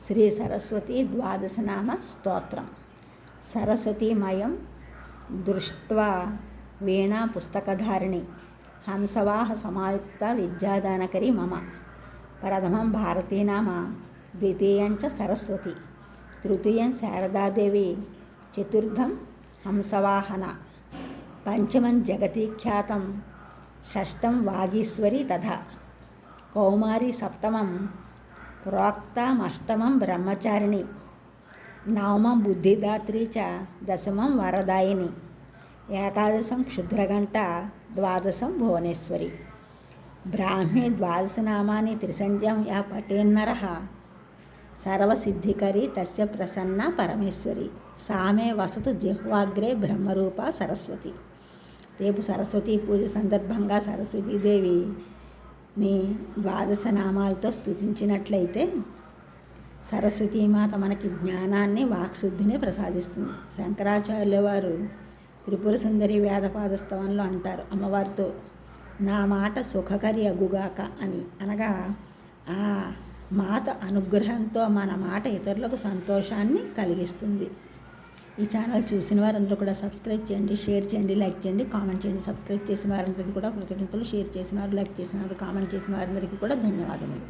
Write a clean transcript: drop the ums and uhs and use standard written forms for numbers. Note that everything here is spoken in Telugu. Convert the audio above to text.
శ్రీ సరస్వతి ద్వాదశనామ స్తోత్రం. సరస్వతీమయం దృష్ట్వా వీణా పుస్తకధారిణి హంసవాహ సమాయుక్త విద్యాదానకరి మమ. ప్రథమం భారతీనామ, ద్వితీయం చ సరస్వతి, తృతీయం శారదాదేవి, చతుర్థం హంసవాహన, పంచమం జగతీఖ్యాతం, షష్టం వాగీశ్వరి తథా కౌమారి, సప్తమం ప్రోక్తమష్టమం బ్రహ్మచారిణి, నవమం బుద్ధిదాత్రి చ, దశమం వరదాయిని, ఏకాదశం క్షుద్రఘంట, ద్వాదశం భువనేశ్వరి. బ్రాహ్మీ ద్వాదశనామాని త్రిసంధ్యాం యః పఠేన్నరః సర్వసిద్ధికరీ తస్య ప్రసన్నా పరమేశ్వరి. సామే వసతు జిహ్వాగ్రే బ్రహ్మరూప సరస్వతి. రేపు సరస్వతీ పూజ సందర్భంగా సరస్వతీదేవిని ద్వాదశ నామాలతో స్తుతించినట్లయితే సరస్వతీమాత మనకి జ్ఞానాన్ని, వాక్శుద్ధిని ప్రసాదిస్తుంది. శంకరాచార్యుల వారు త్రిపుర సుందరి వేదపాదస్తవంలో అంటారు, అమ్మవారితో నా మాట సుఖకరి అగుగాక అని. అనగా ఆ మాత అనుగ్రహంతో మన మాట ఇతరులకు సంతోషాన్ని కలిగిస్తుంది. ఈ ఛానల్ చూసిన వారందరూ కూడా సబ్స్క్రైబ్ చేయండి, షేర్ చేయండి, లైక్ చేయండి, కామెంట్ చేయండి. సబ్స్క్రైబ్ చేసిన వారందరికీ కూడా కృతజ్ఞతలు, షేర్ చేసిన వారు, లైక్ చేసిన వారు, కామెంట్ చేసిన వారందరికీ కూడా ధన్యవాదములు.